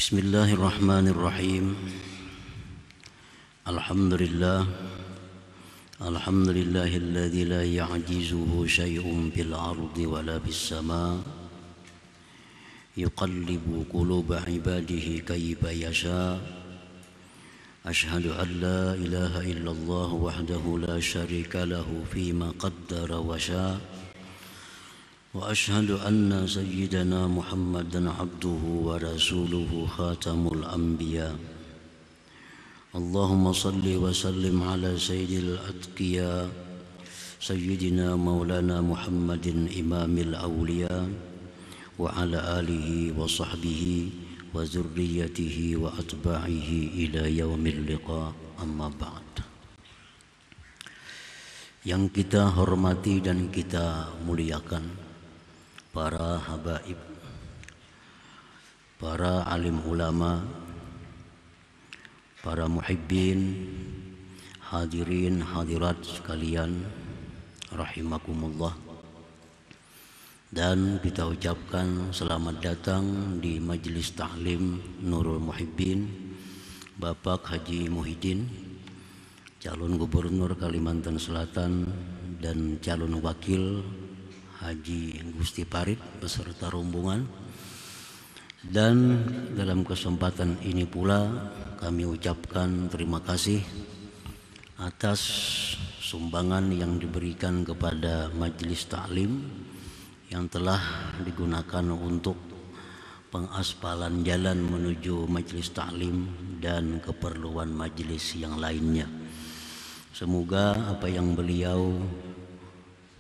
Bismillahirrahmanirrahim. Alhamdulillah. Alhamdulillahilladzi la ya'jizuhu syai'un fil ardi wala fis sama'. Yuqallibu quluba ibadihi kayfa yasha'. Ashhadu an la ilaha illallah wahdahu la syarika lahu fima qaddara wa syaa'. Wa ashhadu anna sayyidana Muhammadan abduhu wa rasuluhu khatamul anbiya. Allahumma salli wa sallim ala sayyidil atqiya sayyidina maulana Muhammadin imamil awliya wa ala alihi wa sahbihi wa zurriyatihi wa atba'ihi ila yaumil liqa, amma ba'd. Yang kita hormati dan kita muliakan para habaib, para alim ulama, para muhibbin, hadirin hadirat sekalian rahimakumullah. Dan kita ucapkan selamat datang di Majelis Ta'lim Nurul Muhibbin Bapak Haji Muhyiddin, calon gubernur Kalimantan Selatan, dan calon wakil Haji Gusti Parit beserta rombongan. Dan dalam kesempatan ini pula kami ucapkan terima kasih atas sumbangan yang diberikan kepada Majelis Ta'lim yang telah digunakan untuk pengaspalan jalan menuju Majelis Ta'lim dan keperluan majelis yang lainnya. Semoga apa yang beliau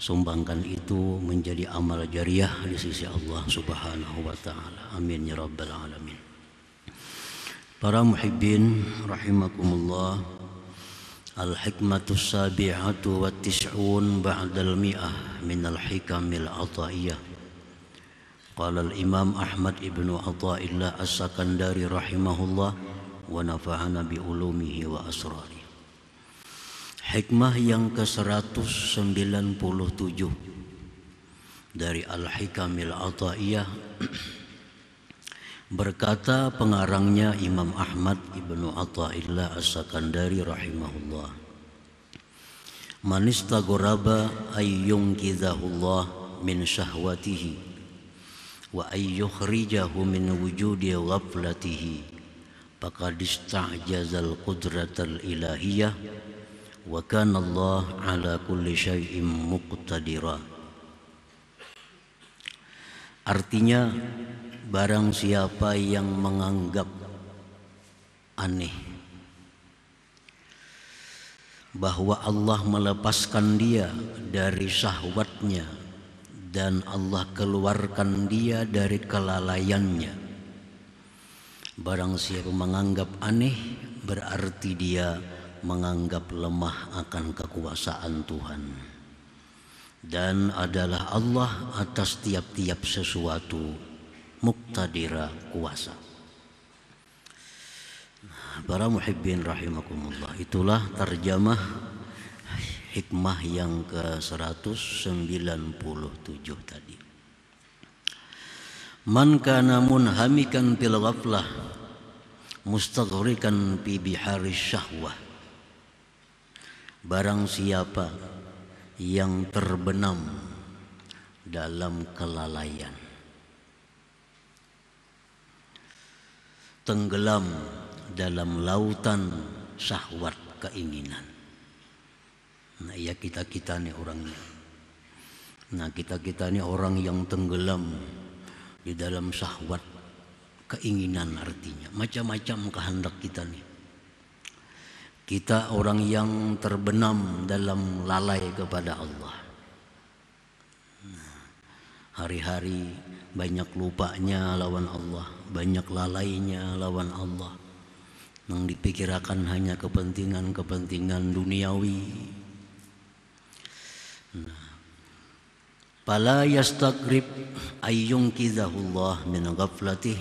sumbangkan itu menjadi amal jariah di sisi Allah Subhanahu wa ta'ala. Amin ya rabbal alamin. Para muhibbin rahimakumullah, al-hikmatus sabi'atu wa tis'un ba'dal mi'ah minal hikamil ataiyah. Qala al-imam Ahmad ibnu Athaillah as-Sakandari rahimahullah wa nafa'ana bi ulumihi wa asrari. Hikmah yang ke-197 dari Al-Hikamil Ataiyah, berkata pengarangnya Imam Ahmad ibnu Athaillah as-Sakandari rahimahullah, man istaghoraba ayyunkidhahullah min syahwatihi wa ayyukhrijahu min wujudi ghaflatihi faqad ista'jazal qudratal ilahiyah wa kana Allah ala kulli syai'in muqtadira. Artinya, barang siapa yang menganggap aneh bahwa Allah melepaskan dia dari syahwatnya dan Allah keluarkan dia dari kelalaiannya, barang siapa menganggap aneh berarti dia menganggap lemah akan kekuasaan Tuhan, dan adalah Allah atas tiap-tiap sesuatu muqtadira, kuasa. Para muhibbin rahimakumullah, itulah terjemah hikmah yang ke-197 tadi. Man kana munhamikan fil ghaflah mustaghrikan fi bihari syahwah. Barang siapa yang terbenam dalam kelalaian, tenggelam dalam lautan syahwat keinginan. Nah, ya kita nih orangnya. Nah, kita nih orang yang tenggelam di dalam syahwat keinginan, artinya macam-macam kehendak kita nih. Kita orang yang terbenam dalam lalai kepada Allah. Hari-hari banyak lupanya lawan Allah, banyak lalainya lawan Allah. Yang dipikirkan hanya kepentingan-kepentingan duniawi. Fala yastagrib ayyunkidhahullah min ghaflatih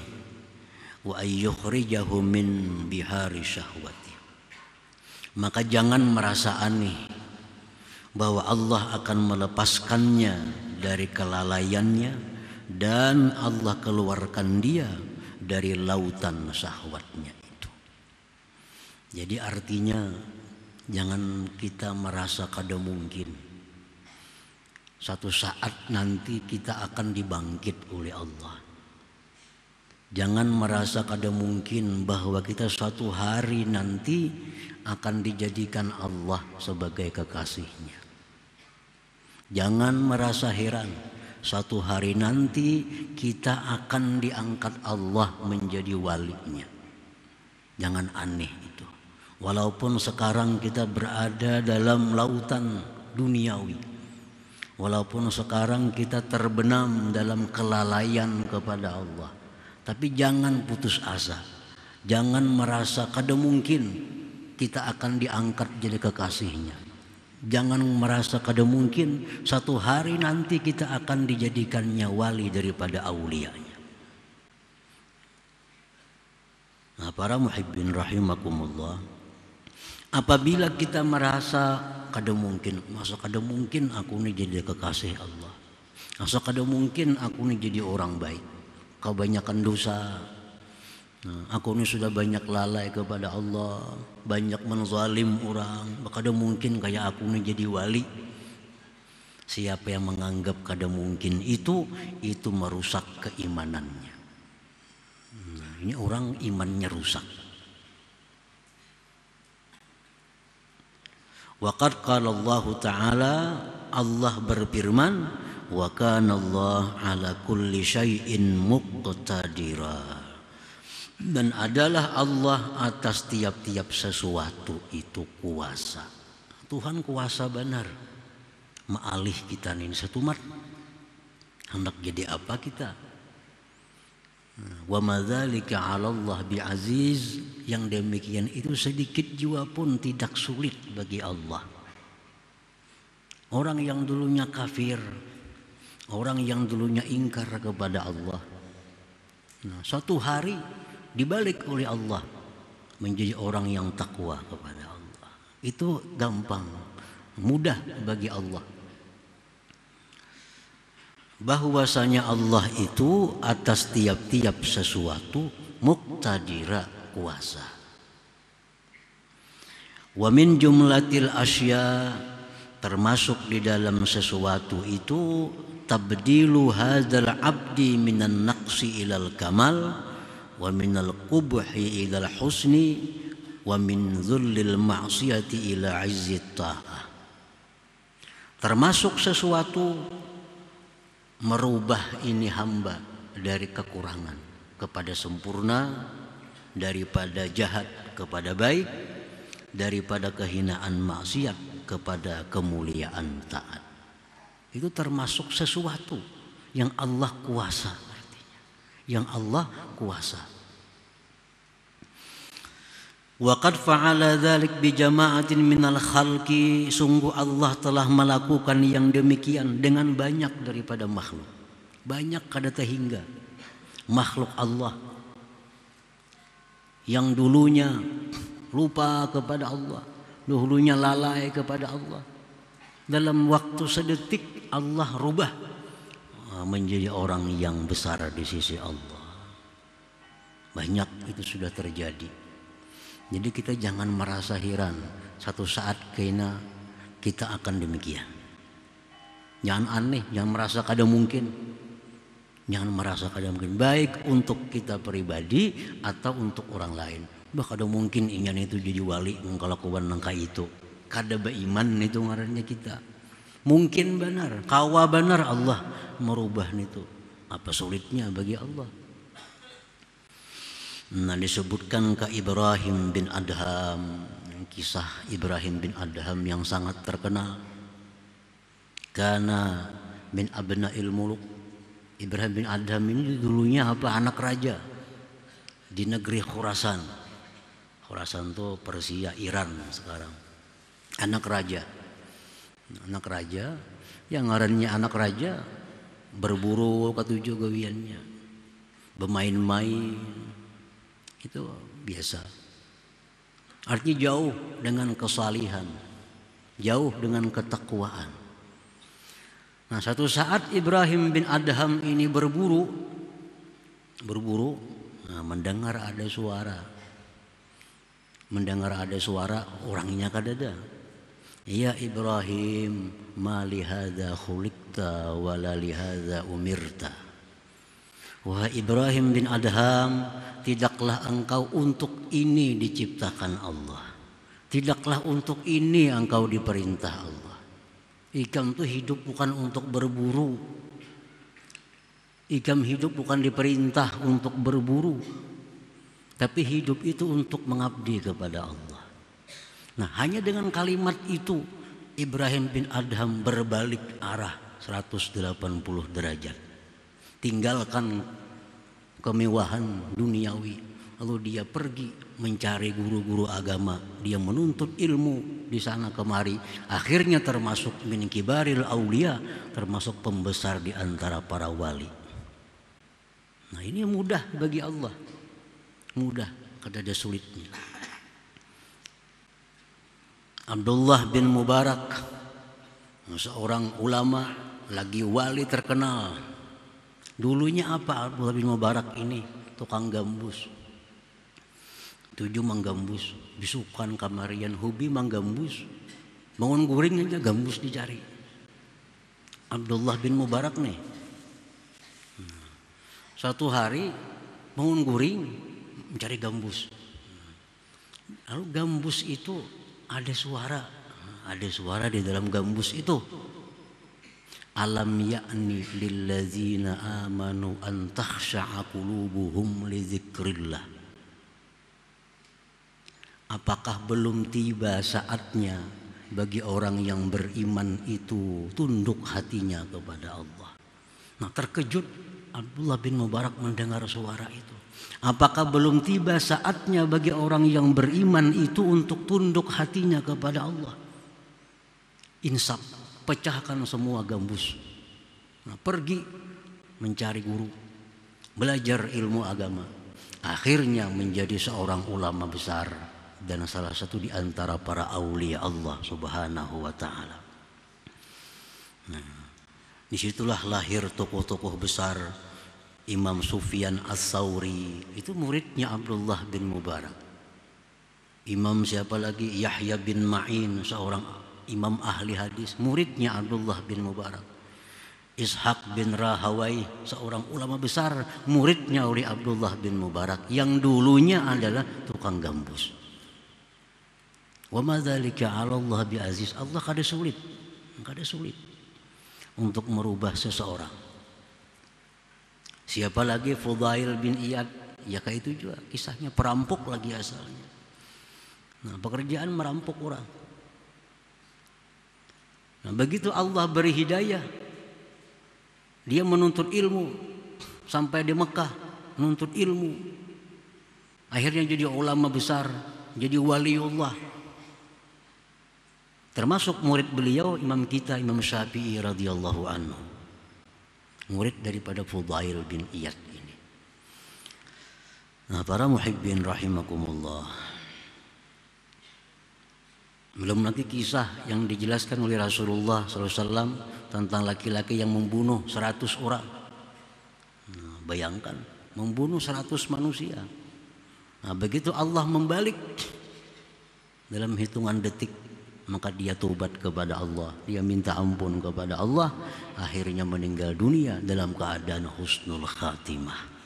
wa ayyukhrijahu min bihari syahwat. Maka jangan merasa aneh bahwa Allah akan melepaskannya dari kelalaiannya dan Allah keluarkan dia dari lautan syahwatnya itu. Jadi artinya jangan kita merasa kada mungkin. Satu saat nanti kita akan dibangkit oleh Allah. Jangan merasa kada mungkin bahwa kita suatu hari nanti akan dijadikan Allah sebagai kekasihnya. Jangan merasa heran, suatu hari nanti kita akan diangkat Allah menjadi walinya. Jangan aneh itu. Walaupun sekarang kita berada dalam lautan duniawi, walaupun sekarang kita terbenam dalam kelalaian kepada Allah, tapi jangan putus asa. Jangan merasa kada mungkin kita akan diangkat jadi kekasihnya. Jangan merasa kada mungkin satu hari nanti kita akan dijadikannya wali daripada aulianya. Nah, para muhibbin rahimakumullah, apabila kita merasa kada mungkin, masa kada mungkin aku ini jadi kekasih Allah, masa kada mungkin aku ini jadi orang baik, kebanyakan dosa, aku ini sudah banyak lalai kepada Allah, banyak menzalim orang, kada mungkin kayak aku ini jadi wali. Siapa yang menganggap kada mungkin itu merusak keimanannya. Ini orang imannya rusak. Waqad qala Allah Ta'ala, Allah berfirman, wa kana Allah ala kulli syai'in muqtadira. Dan adalah Allah atas tiap-tiap sesuatu itu kuasa. Tuhan kuasa benar. Ma'alih kita ini setumat. Hendak jadi apa kita? Wa madzalika 'ala Allah bi'aziz. Yang demikian itu sedikit jua pun tidak sulit bagi Allah. Orang yang dulunya kafir, orang yang dulunya ingkar kepada Allah, suatu hari dibalik oleh Allah menjadi orang yang takwa kepada Allah. Itu gampang, mudah bagi Allah. Bahwasanya Allah itu atas tiap-tiap sesuatu muqtadira, kuasa. Wa min jumlatil asya, termasuk di dalam sesuatu itu tabdilu hadzal abdi minan naqsi ilal kamal wa minal qubhi ilal husni wa min dhullil ma'siyati ila izzit ta'ah. Termasuk sesuatu merubah ini hamba dari kekurangan kepada sempurna, daripada jahat kepada baik, daripada kehinaan maksiat kepada kemuliaan taat. Itu termasuk sesuatu yang Allah kuasa, artinya yang Allah kuasa. Wa qad fa'ala dzalik bi jama'atin minal khalqi, sungguh Allah telah melakukan yang demikian dengan banyak daripada makhluk. Banyak kada terhingga makhluk Allah yang dulunya lupa kepada Allah, dulunya lalai kepada Allah, dalam waktu sedetik Allah rubah menjadi orang yang besar di sisi Allah. Banyak itu sudah terjadi. Jadi kita jangan merasa heran, satu saat kena kita akan demikian. Jangan aneh, jangan merasa kada mungkin. Jangan merasa kada mungkin, baik untuk kita pribadi atau untuk orang lain. Bah kada mungkin ingin itu jadi wali mengkalakuan nangka itu. Kada beriman itu ngarannya kita. Mungkin benar, kawa benar Allah merubah itu. Apa sulitnya bagi Allah? Nah, disebutkan ke Ibrahim bin Adham, kisah Ibrahim bin Adham yang sangat terkenal. Karena min abna'il muluk, Ibrahim bin Adham ini dulunya anak raja di negeri Khurasan. Khurasan itu Persia, Iran sekarang. Anak raja yang ngarannya anak raja, berburu ketujuh gawiannya, bermain-main. Itu biasa. Artinya jauh dengan kesalihan, jauh dengan ketakwaan. Nah, satu saat Ibrahim bin Adham ini berburu. mendengar ada suara. Mendengar ada suara, orangnya kadada. Ya Ibrahim, ma li hadza khuliqta wa la li hadza umirta. Wahai Ibrahim bin Adham, tidaklah engkau untuk ini diciptakan Allah. Tidaklah untuk ini engkau diperintah Allah. Ikam itu hidup bukan untuk berburu. Ikam hidup bukan diperintah untuk berburu. Tapi hidup itu untuk mengabdi kepada Allah. Nah, hanya dengan kalimat itu Ibrahim bin Adham berbalik arah 180 derajat. Tinggalkan kemewahan duniawi, lalu dia pergi mencari guru-guru agama. Dia menuntut ilmu di sana kemari. Akhirnya termasuk min kibaril aulia, termasuk pembesar di antara para wali. Nah, ini mudah bagi Allah. Mudah, kadada sulitnya. Abdullah bin Mubarak, seorang ulama, lagi wali terkenal. Dulunya apa Abdullah bin Mubarak ini? Tukang gambus. Tujuh menggambus, bisukan kamarian hobi menggambus. Bangun guring aja gambus dicari. Abdullah bin Mubarak nih. Satu hari bangun guring mencari gambus. Lalu gambus itu ada suara di dalam gambus itu. Alam ya'ni lilladzina amanu an takhsha'a qulubuhum li dzikrillah. Apakah belum tiba saatnya bagi orang yang beriman itu tunduk hatinya kepada Allah? Nah, terkejut Abdullah bin Mubarak mendengar suara itu. Apakah belum tiba saatnya bagi orang yang beriman itu untuk tunduk hatinya kepada Allah? Insaf, pecahkan semua gambus. Nah, pergi mencari guru, belajar ilmu agama. Akhirnya menjadi seorang ulama besar dan salah satu di antara para aulia Allah Subhanahu wa taala. Nah, disitulah lahir tokoh-tokoh besar. Imam Sufyan Ats-Tsauri itu muridnya Abdullah bin Mubarak. Imam siapa lagi? Yahya bin Ma'in, seorang imam ahli hadis, muridnya Abdullah bin Mubarak. Ishaq bin Rahawai, seorang ulama besar, muridnya oleh Abdullah bin Mubarak yang dulunya adalah tukang gambus. Wa ma dzalika 'ala Allah bi aziz. Allah kada sulit untuk merubah seseorang. Siapa lagi? Fudail bin Iyad. Ya kayak itu juga kisahnya, perampok lagi asalnya. Nah, pekerjaan merampok orang. Nah, begitu Allah beri hidayah, dia menuntut ilmu sampai di Mekah, menuntut ilmu. Akhirnya jadi ulama besar, jadi waliullah. Termasuk murid beliau Imam kita Imam Syafi'i radhiyallahu anhu. Murid daripada Fudail bin Iyad ini. Nah, para muhibbin rahimakumullah. Belum lagi kisah yang dijelaskan oleh Rasulullah SAW tentang laki-laki yang membunuh 100 orang. Nah, bayangkan, membunuh 100 manusia. Nah, begitu Allah membalik dalam hitungan detik, maka dia tobat kepada Allah, dia minta ampun kepada Allah, akhirnya meninggal dunia dalam keadaan husnul khatimah.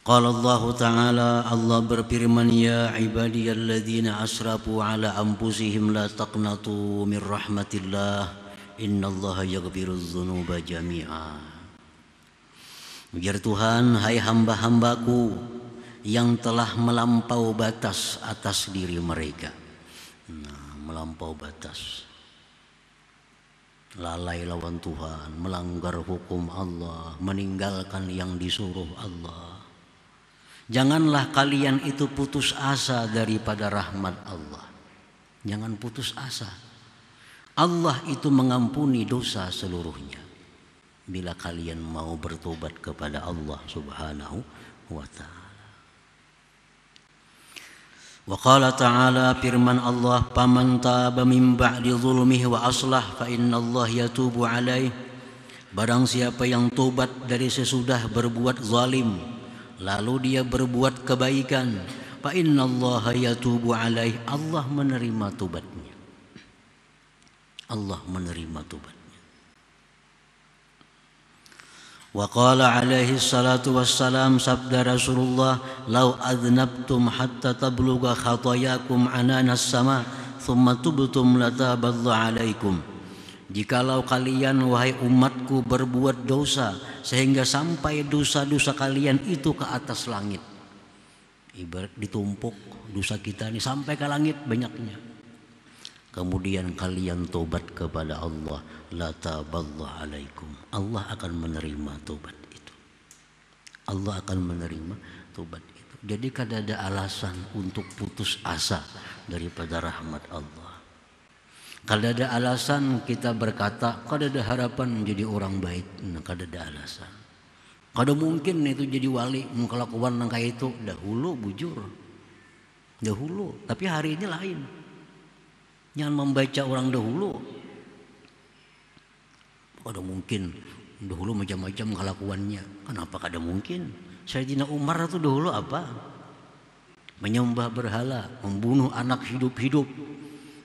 Qala Allah Ta'ala, Allah berfirman, ya ibadiyalladzina asrafu ala anfusihim la taqnatu min rahmatillah innallaha yaghfirudz dzunuba jami'a. Ujar Tuhan, hai hamba-hambaku yang telah melampau batas atas diri mereka. Nah, melampau batas, lalai lawan Tuhan, melanggar hukum Allah, meninggalkan yang disuruh Allah. Janganlah kalian itu putus asa daripada rahmat Allah. Jangan putus asa. Allah itu mengampuni dosa seluruhnya bila kalian mau bertobat kepada Allah Subhanahu wa ta'ala. Wa qala ta'ala, firman Allah, faman taba min ba'di zulmihi wa aslah fa innallaha yatubu alaihi. Barang siapa yang tobat dari sesudah berbuat zalim, lalu dia berbuat kebaikan, fa innallaha yatubu alaih, Allah menerima tobatnya. Allah menerima tobatnya. Wa qala alaihi salatu wassalam, sabda Rasulullah, "Lau adnabtum hatta tablugha khatayakum ananas sama, thumma tubtum lataballahu alaikum." Jikalau kalian wahai umatku berbuat dosa sehingga sampai dosa-dosa kalian itu ke atas langit. Ibarat ditumpuk dosa kita ini sampai ke langit banyaknya. Kemudian kalian tobat kepada Allah, lataballahu alaikum. Allah akan menerima tobat itu. Allah akan menerima tobat itu. Jadi kada ada alasan untuk putus asa daripada rahmat Allah. Kada ada alasan kita berkata, kada ada harapan menjadi orang baik. Nah, kada ada alasan. Kada mungkin itu jadi wali mengkelakuan nang kayak itu. Dahulu bujur. Dahulu, tapi hari ini lain. Jangan membaca orang dahulu. Kada mungkin dahulu macam-macam kelakuannya. Kenapa kada mungkin? Sayyidina Umar itu dahulu apa? Menyembah berhala, membunuh anak hidup-hidup.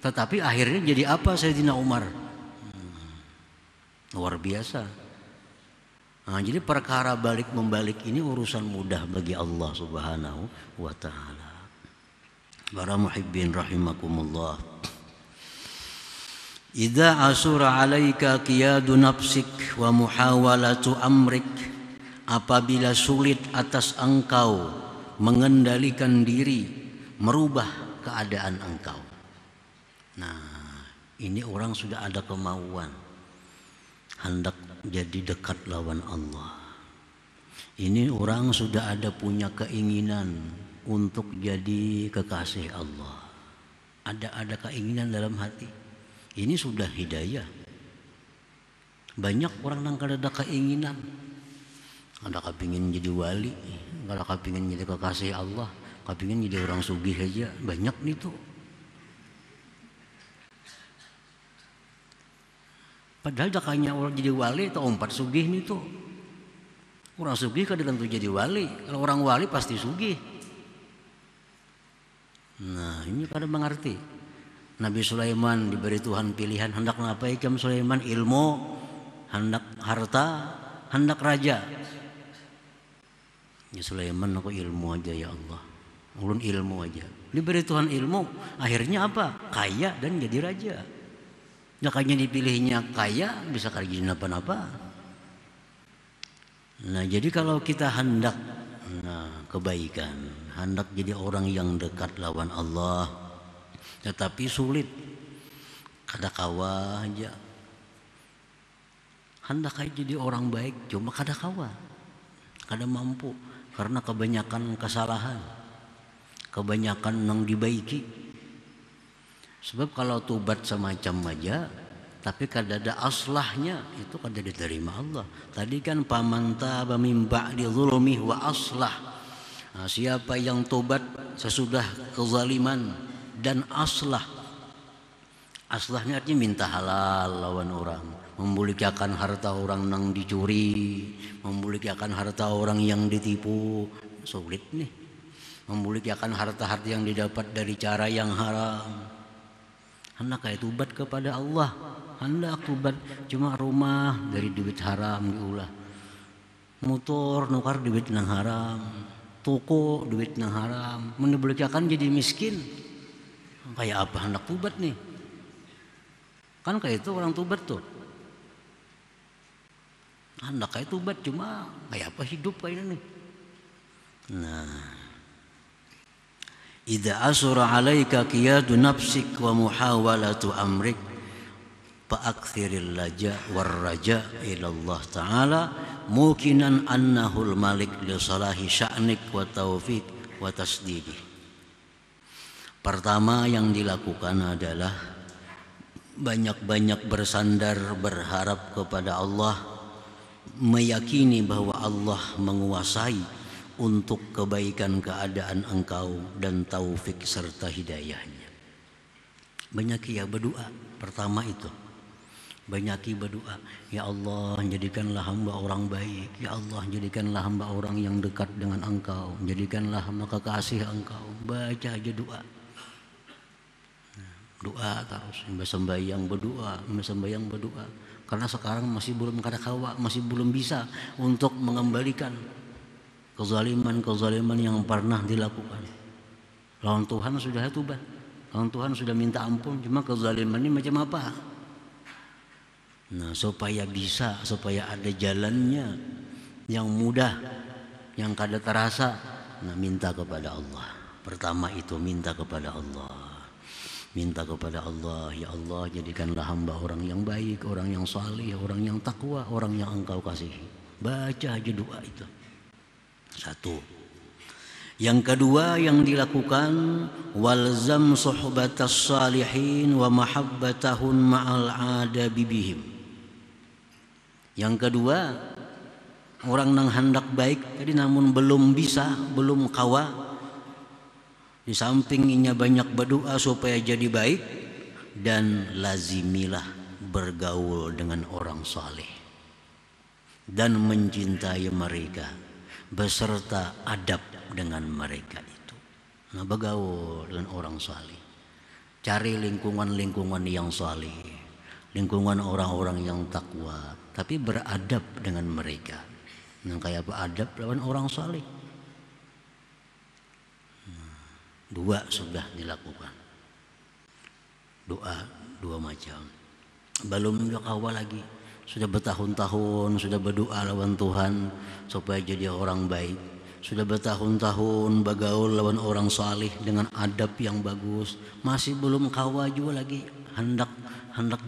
Tetapi akhirnya jadi apa Sayyidina Umar? Luar biasa. Nah, jadi perkara balik membalik ini urusan mudah bagi Allah Subhanahu wa taala. Para muhibbin rahimakumullah. Idza asura 'alaika qiyadu nafsik wa muhawalatu amrik, apabila sulit atas engkau mengendalikan diri, merubah keadaan engkau. Nah, ini orang sudah ada kemauan hendak jadi dekat lawan Allah. Ini orang sudah ada punya keinginan untuk jadi kekasih Allah. Ada keinginan dalam hati. Ini sudah hidayah. Banyak orang yang kada ada keinginan. Ada kepingin jadi wali, kada kepingin jadi kekasih Allah, kepingin jadi orang sugih aja. Banyak nih tuh. Padahal dakanya orang jadi wali atau empat sugih nih tuh. Orang sugih kada tentu jadi wali. Kalau orang wali pasti sugih. Nah, ini kada mengerti. Nabi Sulaiman diberi Tuhan pilihan, hendak apa ikam Sulaiman? Ilmu, hendak harta, hendak raja. Ya Sulaiman, aku ilmu aja ya Allah. Ulun ilmu aja. Diberi Tuhan ilmu, akhirnya apa? Kaya dan jadi raja. Makanya dipilihnya kaya, bisa kerjain apa-apa. Nah, jadi kalau kita hendak kebaikan, hendak jadi orang yang dekat lawan Allah, tetapi sulit, kada kawa aja. Hendak jadi orang baik, cuma kada kawa, kada mampu, karena kebanyakan kesalahan, kebanyakan yang dibaiki. Sebab kalau tobat semacam aja, tapi kada ada aslahnya, itu kada diterima Allah. Tadi kan paman taba min ba'di zulmi wa aslah. Nah, siapa yang tobat sesudah kezaliman dan aslah. Aslahnya artinya minta halal lawan orang, membulikan harta orang yang dicuri, membulikan harta orang yang ditipu. Sulit nih. Membulikan harta-harta yang didapat dari cara yang haram. Hendak kayak tobat kepada Allah, hendak tobat, cuma rumah dari duit haram diulah, motor nukar duit nang haram, toko duit nang haram, menebelikakan jadi miskin. Kayak apa hendak tobat nih? Kan kayak itu orang tobat tuh. Hendak kayak tobat, cuma kayak apa hidup kayak ini? Nah, idza asura 'alaika qiyadu nafsik wa muhawalatu amrik fa'akthiril laja war raja ila Allah taala mukinan annahul malik li salahi sya'nik wa taufiq wa tasdidi. Pertama yang dilakukan adalah banyak-banyak bersandar berharap kepada Allah, meyakini bahwa Allah menguasai untuk kebaikan keadaan engkau dan taufik serta hidayahnya. Banyak ya berdoa. Pertama itu Banyaki berdoa, ya Allah jadikanlah hamba orang baik, ya Allah jadikanlah hamba orang yang dekat dengan Engkau, jadikanlah hamba kekasih Engkau. Baca aja doa. Doa terus, sembahyang berdoa. Karena sekarang masih belum kada kawa, masih belum bisa untuk mengembalikan kezaliman yang pernah dilakukan. Lawan Tuhan sudah tobat, lawan Tuhan sudah minta ampun, cuma kezaliman ini macam apa? Nah, supaya ada jalannya yang mudah, yang kada terasa, nah minta kepada Allah. Pertama itu minta kepada Allah. Minta kepada Allah, ya Allah jadikanlah hamba orang yang baik, orang yang salih, orang yang takwa, orang yang Engkau kasihi. Baca aja doa itu. Satu. Yang kedua yang dilakukan, walzam suhbatas salihin wa mahabbatahun ma'al adabi bihim. Yang kedua, orang nang hendak baik jadi namun belum bisa, belum kawa. Di sampingnya banyak berdoa supaya jadi baik, dan lazimilah bergaul dengan orang saleh dan mencintai mereka beserta adab dengan mereka itu. Nah, bergaul dengan orang saleh, cari lingkungan yang saleh, lingkungan orang-orang yang takwa, tapi beradab dengan mereka. Nah, kayak apa adab lawan orang saleh? Dua sudah dilakukan. Doa dua macam. Belum awal lagi. Sudah bertahun-tahun sudah berdoa lawan Tuhan supaya jadi orang baik. Sudah bertahun-tahun bergaul lawan orang saleh dengan adab yang bagus. Masih belum kawa juga lagi. Hendak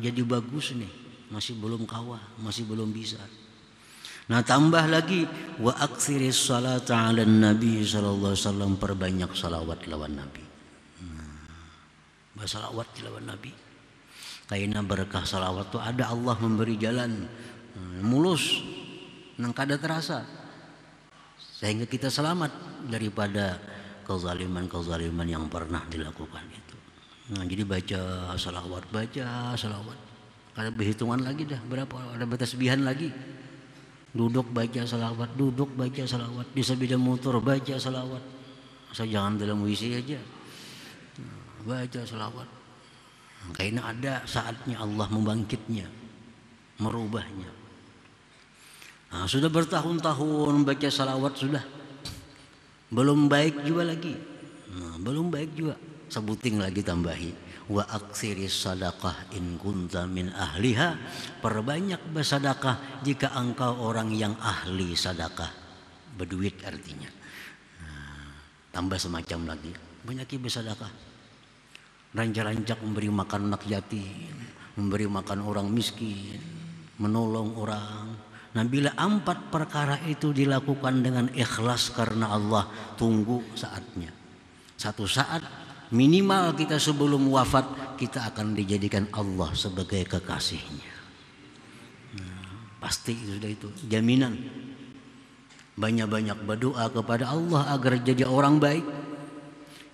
jadi bagus nih. Masih belum kawa, masih belum bisa. Nah, tambah lagi wa aktsiris salata 'alan nabi sallallahu alaihi wasallam, perbanyak salawat lawan nabi. Bersalawat lawan nabi. Karena berkah salawat tu ada Allah memberi jalan mulus nang kada terasa sehingga kita selamat daripada kezaliman yang pernah dilakukan itu. Nah, jadi baca salawat. Kada berhitungan lagi dah berapa, ada bertasbihan lagi. Duduk baca salawat, di sepeda motor baca salawat. Asal jangan dalam WC aja. Baca salawat. Karena ada saatnya Allah membangkitnya, merubahnya. Nah, sudah bertahun-tahun baca salawat sudah. Belum baik juga lagi. Sebuting lagi tambahi. Wa aksiris sadaqah in kunta min ahliha, perbanyak bersedekah jika engkau orang yang ahli sedekah, berduit artinya. Tambah semacam lagi, banyaki bersedekah, rancak-rancak memberi makan anak yatim, memberi makan orang miskin, menolong orang. Nah, bila 4 perkara itu dilakukan dengan ikhlas karena Allah, tunggu saatnya. Satu saat minimal kita sebelum wafat kita akan dijadikan Allah sebagai kekasihnya. Nah, pasti sudah itu jaminan. Banyak-banyak berdoa kepada Allah agar jadi orang baik.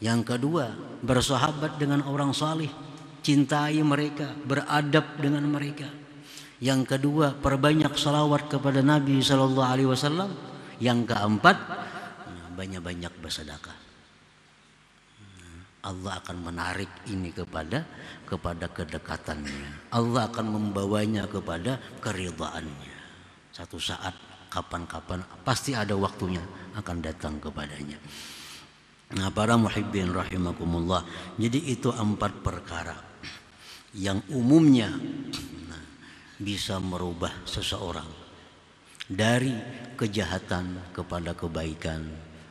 Yang kedua, bersahabat dengan orang saleh, cintai mereka, beradab dengan mereka. Yang kedua, perbanyak salawat kepada Nabi sallallahu alaihi wasallam. Yang keempat, banyak-banyak bersedekah. Allah akan menarik ini kepada kedekatannya. Allah akan membawanya kepada keridhaannya. Satu saat, kapan-kapan, pasti ada waktunya akan datang kepadanya. Nah, para muhibbin rahimakumullah. Jadi itu 4 perkara yang umumnya bisa merubah seseorang dari kejahatan kepada kebaikan,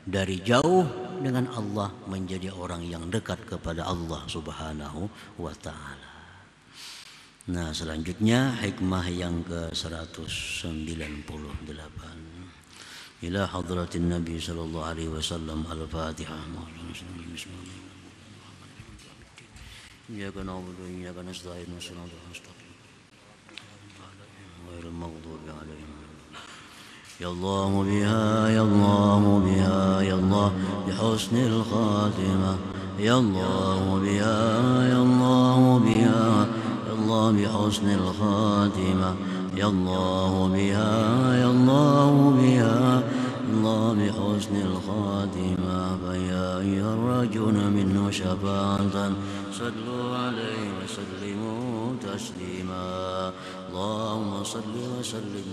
dari jauh dengan Allah menjadi orang yang dekat kepada Allah Subhanahu wa taala. Nah, selanjutnya hikmah yang ke-198. Ila hadratin Nabi sallallahu alaihi wasallam. Al-Fatihah. Iyyaka na'budu wa iyyaka nasta'in. Shiratal mustaqim. Ghairil maghdubi 'alaihim. Ya Allah biha, ya Allah biha, ya Allah bihusnil khatimah. Ya Allah biha, ya Allah biha, ya Allah الله بحسن الخاتمة يا الله بها يا الله بها الله بحسن الخاتمة فيا أيها الرجل منه شفاعة صلوا عليه وسلموا تسليما اللهم صل وسلم